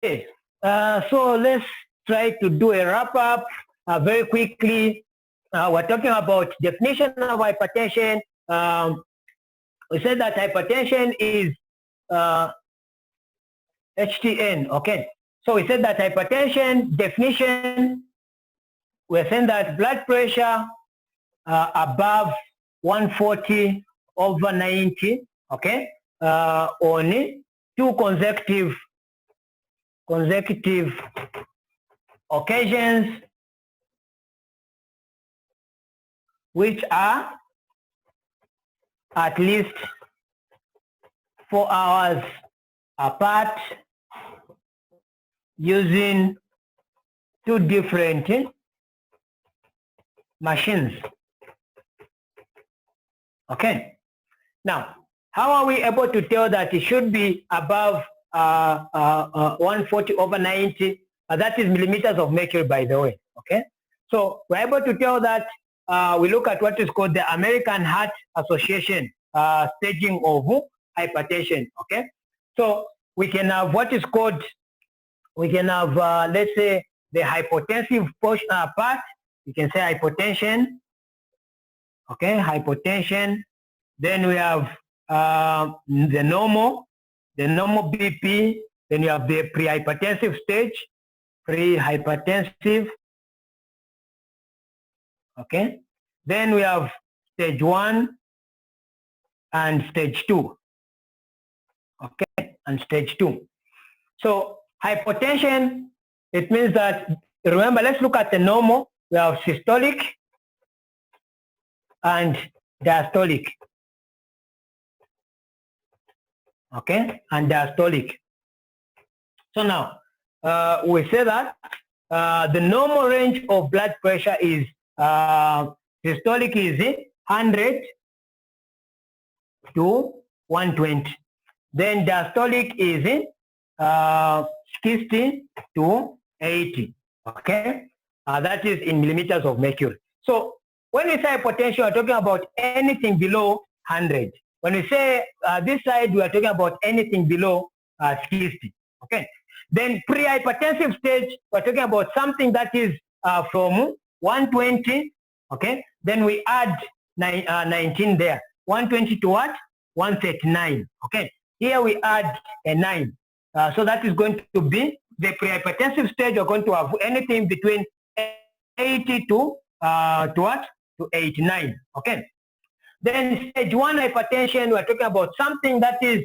So let's try to do a wrap up very quickly. We're talking about definition of hypertension. We said that hypertension is HTN, okay? So we said that hypertension definition, we're saying that blood pressure above 140 over 90, okay? On two consecutive occasions, which are at least 4 hours apart, using two different machines. Okay. Now, how are we able to tell that it should be above 140 over 90? That is millimeters of mercury, by the way. Okay. So we're able to tell that we look at what is called the American Heart Association staging of hypertension. Okay. So we can have what is called, we can have, let's say, the hypotensive portion part. You can say hypotension. Okay, hypotension. Then we have the normal BP. Then you have the pre-hypertensive stage, pre-hypertensive. Okay. Then we have stage 1 and stage 2. Okay, and stage 2. So hypotension, it means that, remember, let's look at the normal. We have systolic and diastolic. Okay, and diastolic. So now, we say that the normal range of blood pressure is, systolic is 100 to 120. Then diastolic is 60 to 80. Okay, that is in millimeters of mercury. So when we say hypertension, we're talking about anything below 100. When we say this side, we are talking about anything below 60. Okay. Then pre-hypertensive stage, we're talking about something that is from 120. Okay. Then we add 19 there. 120 to what? 139. Okay. Here we add a 9. So that is going to be the pre-hypertensive stage. We're going to have anything between 80 to what? To 89. Okay. Then stage 1 hypertension, we're talking about something that is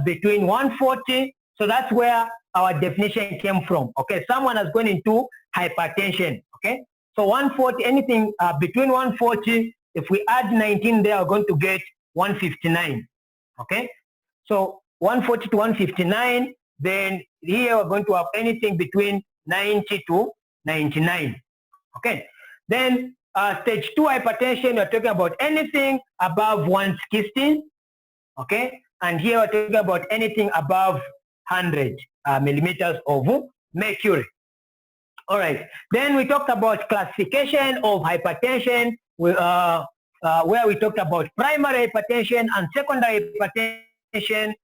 between 140. So that's where our definition came from. Okay. Someone has gone into hypertension. Okay. So 140, anything between 140, if we add 19 there, we're going to get 159. Okay. So 140 to 159, then here we're going to have anything between 90 to 99. Okay. Then stage 2 hypertension, we're talking about anything above 160. Okay. And here we're talking about anything above 100 millimeters of mercury. All right. Then we talked about classification of hypertension, where we talked about primary hypertension and secondary hypertension.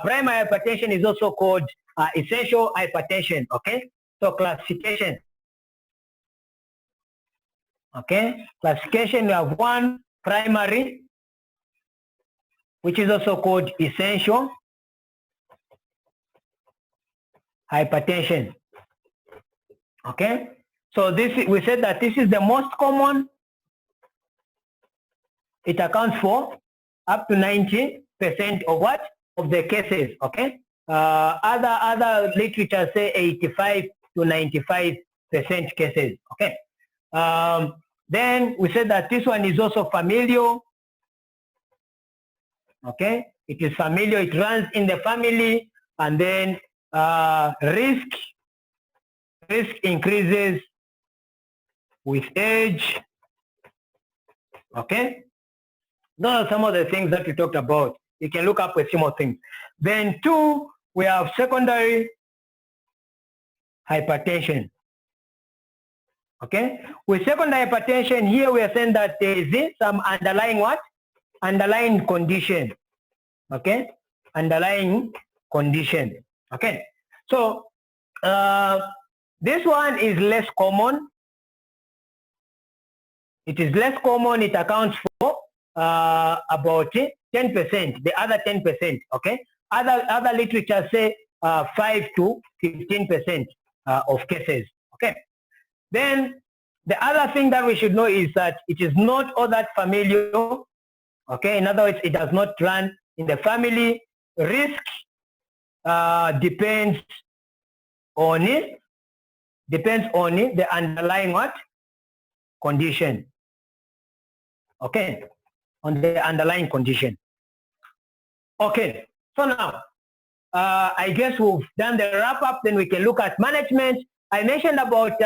Primary hypertension is also called essential hypertension. Okay. So classification. Okay. Classification, we have 1 primary, which is also called essential hypertension. Okay. So this, we said that this is the most common. It accounts for up to 90% of what? Of the cases. Okay. Other literature say 85 to 95% cases. Okay. Then we said that this one is also familial. Okay. It is familial. It runs in the family, and then risk increases with age. Okay. Those are some of the things that we talked about. You can look up a few more things. Then 2, we have secondary hypertension. Okay. With secondary hypertension, here we are saying that there is some underlying what? Underlying condition. Okay. Underlying condition. Okay. So This one is less common. It is less common. It accounts for about 10%, the other 10%, okay? Other literature say 5 to 15% of cases, okay? Then the other thing that we should know is that it is not all that familial, okay? In other words, it does not run in the family. Risk depends on the underlying what? Condition. Okay, on the underlying condition. Okay, so now, I guess we've done the wrap up, then we can look at management. I mentioned about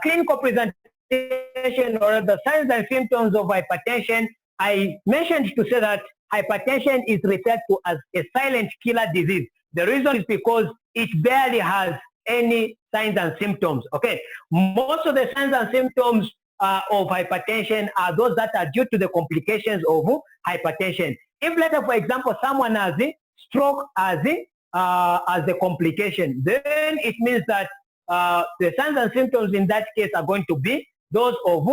clinical presentation or the signs and symptoms of hypertension. I mentioned to say that hypertension is referred to as a silent killer disease. The reason is because it barely has any signs and symptoms, okay? Most of the signs and symptoms of hypertension are those that are due to the complications of hypertension. If, let's say, for example, someone has a stroke as a complication, then it means that the signs and symptoms in that case are going to be those of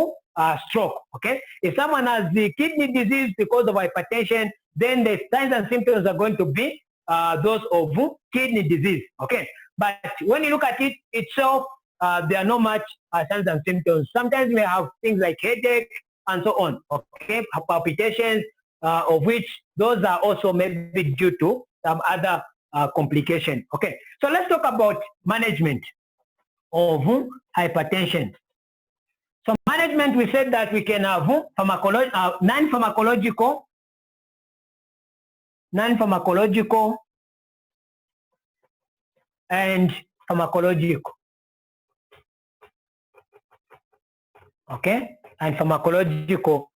stroke, okay? If someone has the kidney disease because of hypertension, then the signs and symptoms are going to be those of kidney disease, okay? But when you look at it itself, there are not much signs and symptoms. Sometimes we have things like headache and so on, okay? Palpitations, of which those are also maybe due to some other complication, okay? So let's talk about management of hypertension. So management, we said that we can have non-pharmacological, and pharmacological. Okay, and pharmacological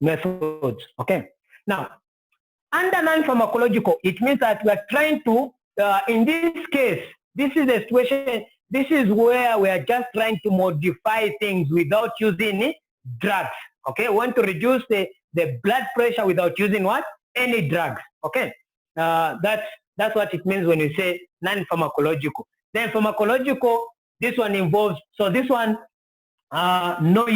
methods. Okay, now under non-pharmacological, it means that we are trying to, in this case, this is a situation. This is where we are just trying to modify things without using drugs. Okay, we want to reduce the blood pressure without using what? Any drugs. Okay, that's what it means when you say non-pharmacological. Then pharmacological, this one involves, so this one, no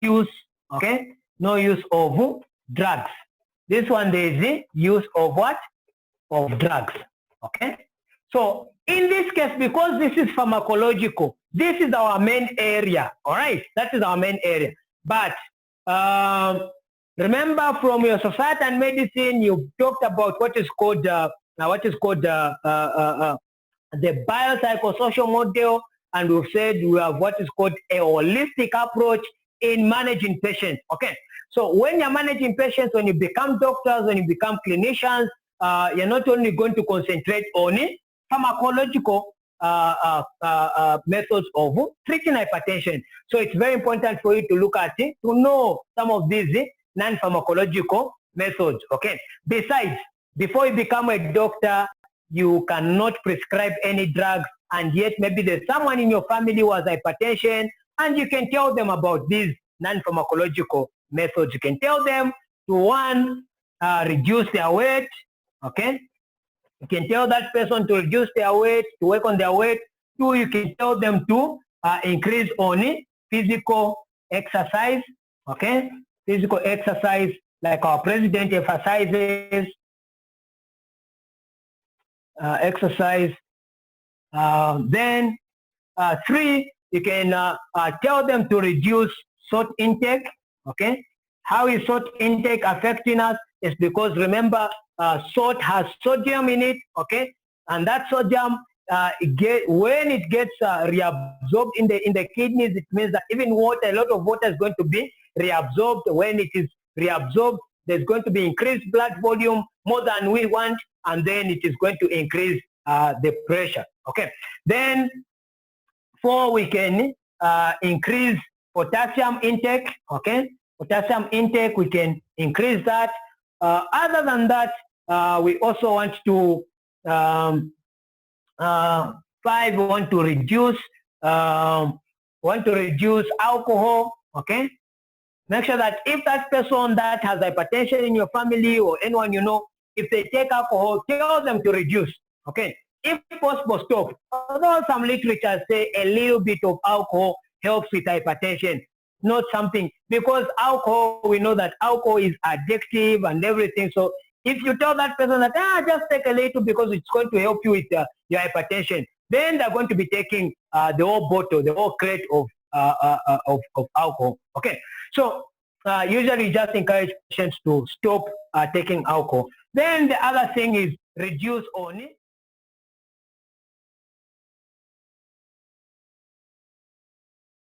use, okay, no use of drugs. This one, there is the use of what? Of drugs, okay? So in this case, because this is pharmacological, this is our main area, all right? That is our main area. But remember from your society and medicine, you talked about what is called the biopsychosocial model, and we've said we have what is called a holistic approach in managing patients. Okay, so when you're managing patients, when you become doctors, when you become clinicians, you're not only going to concentrate on pharmacological methods of treating hypertension. So it's very important for you to look at it, to know some of these non-pharmacological methods. Okay, besides, before you become a doctor, you cannot prescribe any drugs, and yet maybe there's someone in your family who has hypertension, and you can tell them about these non-pharmacological methods. You can tell them to, one, reduce their weight, okay? You can tell that person to reduce their weight, to work on their weight. Two, you can tell them to increase on physical exercise, okay? Physical exercise, like our president emphasizes, exercise. Then three, you can tell them to reduce salt intake, okay? How is salt intake affecting us? It's because, remember, salt has sodium in it, okay? And that sodium, when it gets reabsorbed in the kidneys, it means that even water, a lot of water is going to be reabsorbed. When it is reabsorbed, there's going to be increased blood volume, more than we want, and then it is going to increase the pressure, okay? Then four, we can increase potassium intake, okay? Potassium intake, we can increase that. Other than that, we also want to, five, we want to reduce alcohol, okay? Make sure that if that person that has hypertension in your family or anyone you know if they take alcohol, tell them to reduce. Okay. If possible, stop. Although some literature say a little bit of alcohol helps with hypertension, not something, because alcohol, we know that alcohol is addictive and everything. So if you tell that person that, just take a little because it's going to help you with your hypertension, then they're going to be taking the whole bottle, the whole crate of alcohol. Okay. So usually just encourage patients to stop taking alcohol. Then the other thing is reduce on